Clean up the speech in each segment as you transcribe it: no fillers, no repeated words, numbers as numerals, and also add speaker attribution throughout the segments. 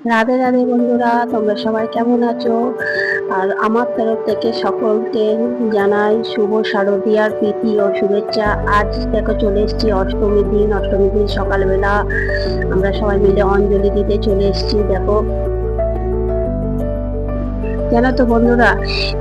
Speaker 1: রাধে রাধে বন্ধুরা, তোমরা সবাই কেমন আছো? আর আমার তরফ থেকে সকলকে জানাই শুভ শারদীয়ার প্রীতি ও শুভেচ্ছা। আজ দেখো চলে এসেছি অষ্টমীর দিন সকালবেলা আমরা সবাই মিলে অঞ্জলি দিতে চলে এসেছি। দেখো জানো তো বন্ধুরা,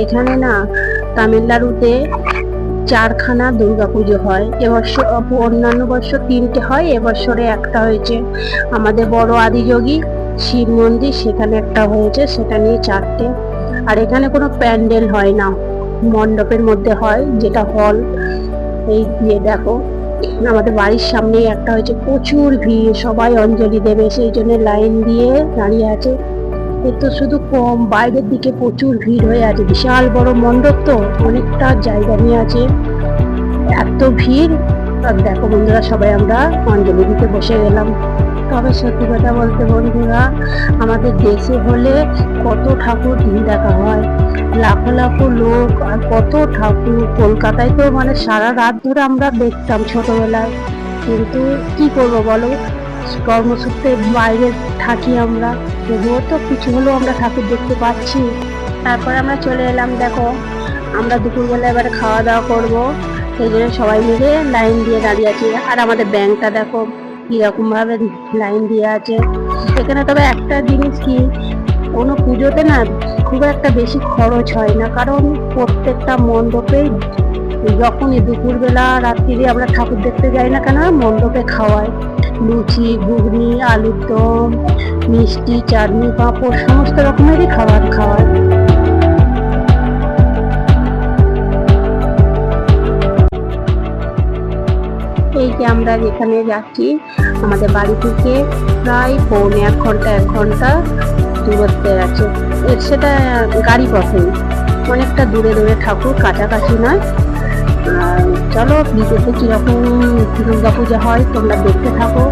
Speaker 1: এখানে না তামিলনাড়ুতে চারখানা দুর্গাপুজো হয়। এবছর অন্যান্য বছর তিনটে হয়, এবছরে একটা হয়েছে। আমাদের বড় আদিযোগী শিব মন্দির সেখানে একটা হয়েছে, সেটা নিয়ে চারটে। আর এখানে কোনো প্যান্ডেল হয় না, মণ্ডপের মধ্যে হয়, যেটা হল। এই দিয়ে দেখো আমাদের বাড়ির সামনেই একটা হয়েছে, প্রচুর ভিড়, সবাই অঞ্জলি দেবে সেই জন্য লাইন দিয়ে দাঁড়িয়ে আছে। এ তো শুধু কম, বাইরের দিকে প্রচুর ভিড় হয়ে আছে, বিশাল বড় মণ্ডপ তো, অনেকটা জায়গা নিয়ে আছে, এত ভিড়। আর দেখো বন্ধুরা, সবাই আমরা অঞ্জলি দিতে বসে গেলাম। তবে সত্যি কথা বলতে বন্ধুরা, আমাদের দেশে হলে কত ঠাকুর দিন দেখা হয়, লাখো লাখো লোক, আর কত ঠাকুর। কলকাতায় তো মানে সারা রাত ধরে আমরা দেখতাম ছোটবেলায়, কিন্তু কি করবো বলো, কর্মসূত্রে বাইরে থাকি আমরা, তবুও তো কিছু হলেও আমরা ঠাকুর দেখতে পাচ্ছি। তারপর আমরা চলে এলাম, দেখো আমরা দুপুরবেলা এবারে খাওয়া দাওয়া করবো, সেই জন্য সবাই মিলে লাইন দিয়ে দাঁড়িয়ে আছি। আর আমাদের ব্যাংকটা দেখো কিরকম ভাবে লাইন দিয়ে আছে এখানে। তবে একটা জিনিস কি, কোনো পুজোতে না খুব একটা বেশি খরচ হয় না, কারণ প্রত্যেকটা মণ্ডপে যখনই দুপুরবেলা রাত্রিরে আমরা ঠাকুর দেখতে যাই না কেন, মণ্ডপে খাওয়ায় লুচি, ঘুগনি, আলুর দম, মিষ্টি, চাটনি, পাঁপড়, সমস্ত রকমেরই খাবার খাওয়ায়। এই যে আমরা যেখানে যাচ্ছি, আমাদের বাড়ি থেকে প্রায় পৌনে 1 ঘন্টা দূরত্বে আছে। সেটা গাড়ি পথে, অনেকটা দূরে দূরে ঠাকুর, কাছাকাছি নয়। আর চলো বিদেশে কিরকম দুর্গাপূজা হয় তোমরা দেখতে থাকো।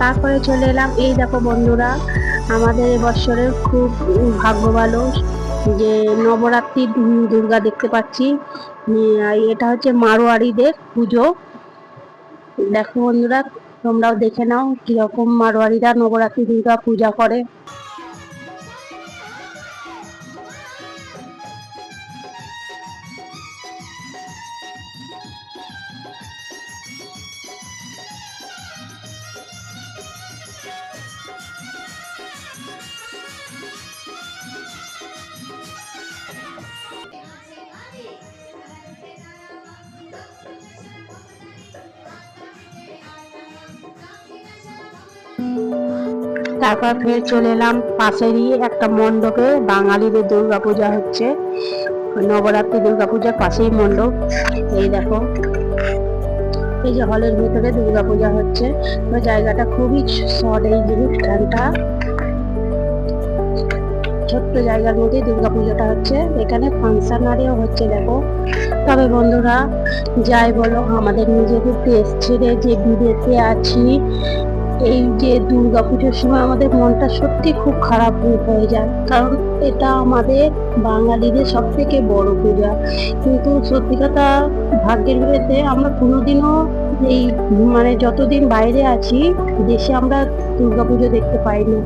Speaker 1: তারপরে চলে এলাম, এই দেখো বন্ধুরা, আমাদের এবছরের খুব ভাগ্য ভালো যে নবরাত্রি দুর্গা দেখতে পাচ্ছি। এটা হচ্ছে মারোয়ারিদের পুজো। দেখো বন্ধুরা, তোমরাও দেখে নাও কিরকম মারোয়ারিরা নবরাত্রি দুর্গা পূজা করে। তারপর ফের চলে এলাম পাশেরই একটা মণ্ডপে, বাঙালিদের দুর্গাপূজা হচ্ছে, নবরাত্রি দুর্গাপূজার পাশেই মণ্ডপ। এই দেখো, এই যে হলের ভেতরে দুর্গাপূজা হচ্ছে, জায়গাটা খুবই শর্ট, এই অনুষ্ঠানটা ছোট্ট জায়গার মধ্যে দুর্গাপূজাটা হচ্ছে, এখানে ফাংশন আরেও হচ্ছে দেখো। তবে বন্ধুরা যাই বলো, আমাদের নিজেদের দেশ ছেড়ে যে বিদেশে আছি, এই যে দুর্গাপুজোর সময় আমাদের মনটা সত্যি খুব খারাপ হয়ে যায়, কারণ এটা আমাদের বাঙালিদের সব থেকে বড় পূজা। কিন্তু সত্যি কথা, ভাগ্যের বিরুদ্ধে আমরা কোনোদিনও এই মানে যতদিন বাইরে আছি দেশে আমরা দুর্গাপুজো দেখতে পাইনি।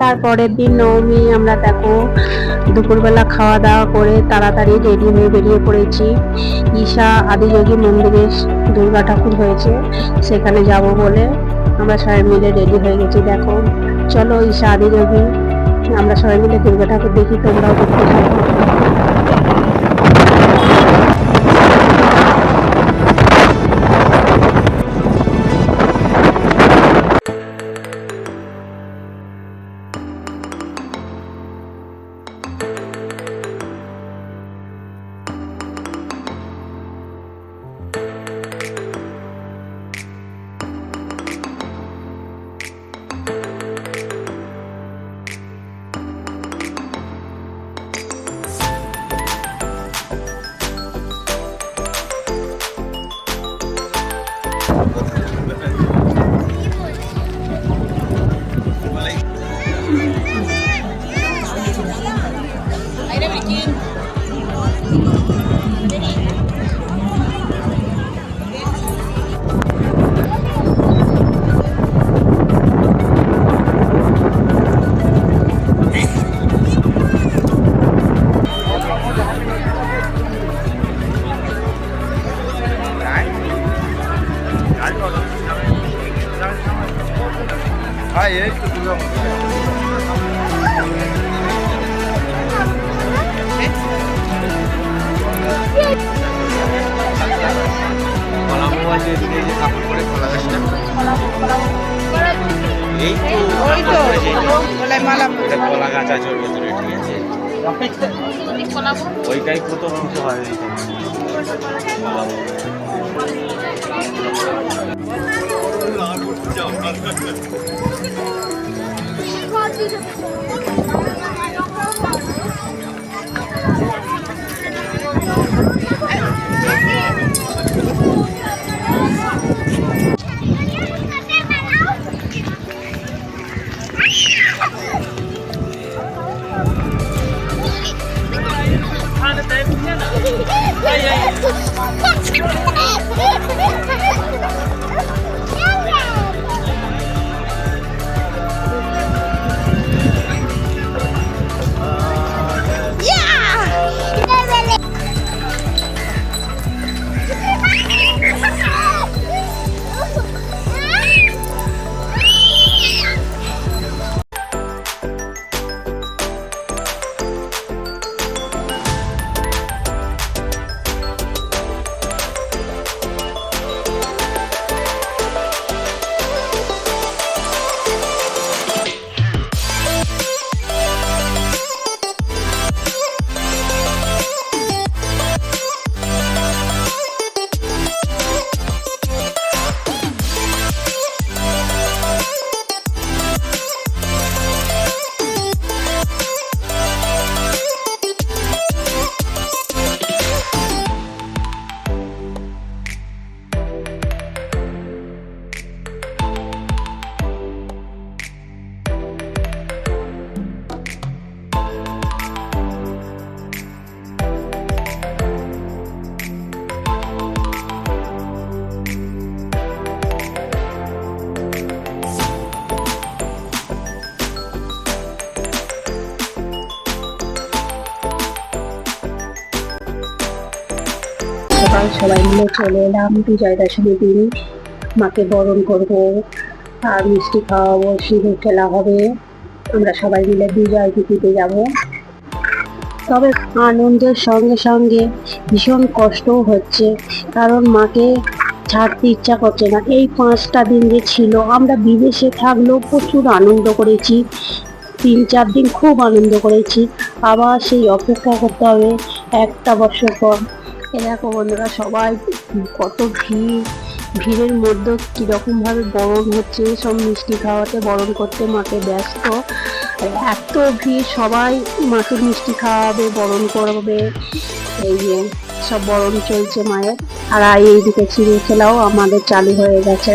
Speaker 1: তারপরের দিন নবমী, আমরা দেখো দুপুরবেলা খাওয়া দাওয়া করে তাড়াতাড়ি রেডি হয়ে বেরিয়ে পড়েছি। ঈশা আদিযোগী মন্দিরে দুর্গা ঠাকুর হয়েছে, সেখানে যাব বলে আমরা সবাই মিলে রেডি হয়ে গেছি। দেখো, চলো ঈশা আদিযোগী আমরা সবাই মিলে দুর্গা ঠাকুর দেখি, তোমরাও দেখতে থাকো।
Speaker 2: কলা গাছ আছে ওর ভেতরে, ঠিক আছে, ওইটাই প্রথম অংশ হয়। সবাই মিলে চলে এলাম বিজয় দশমীর দিন। মাকে বরণ করব আর মিষ্টি খাওয়াবো, সিঁদুর খেলা হবে, আমরা সবাই মিলে বিজয় দিতে যাব। তবে আনন্দের সঙ্গে সঙ্গে ভীষণ কষ্টও হচ্ছে, কারণ মাকে ছাড়তে ইচ্ছা করছে না। এই 5টা দিন যে ছিল, আমরা বিদেশে থাকলেও প্রচুর আনন্দ করেছি, 3-4 দিন খুব আনন্দ করেছি, আবার সেই অপেক্ষা করতে হবে একটা বছর পর। এ দেখো বন্ধুরা, সবাই কত ভিড়ের মধ্যে কিরকম ভাবে বরণ হচ্ছে, সব মিষ্টি খাওয়াতে বরণ করতে মাকে ব্যস্ত। এত ভিড়, সবাই মাকে মিষ্টি খাওয়াবে, বরণ করবে, এই যে সব বরণ চলছে মায়ের। আর এইদিকে সিঁড়ি খেলাও আমাদের চালু হয়ে গেছে।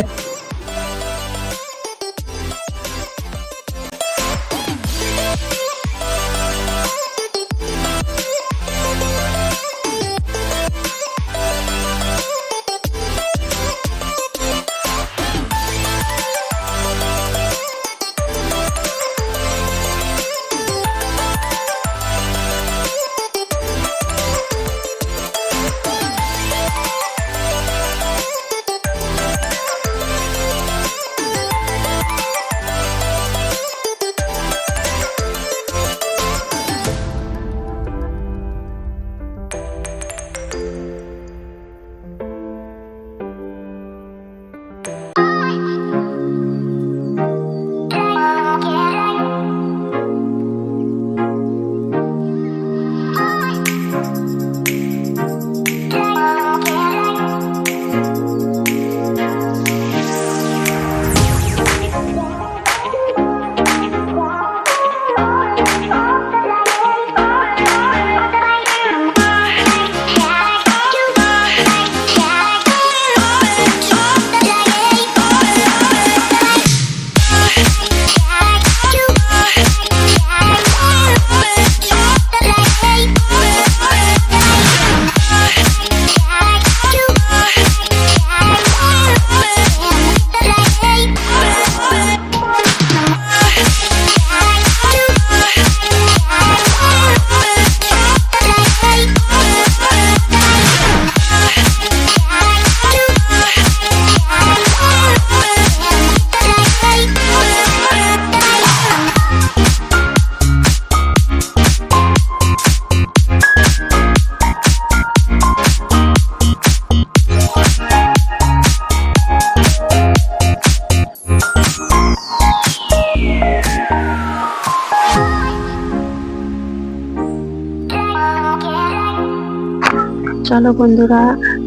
Speaker 1: চলো বন্ধুরা,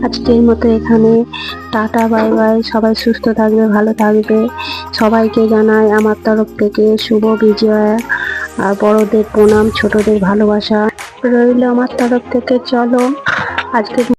Speaker 1: আজকের মতো এখানে টাটা, বাই বাই। সবাই সুস্থ থাকবে, ভালো থাকবে। সবাইকে জানাই আমার তরফ থেকে শুভ বিজয়া। আর বড়দের প্রণাম, ছোটদের ভালোবাসা রইল আমার তরফ থেকে। চলো আজকে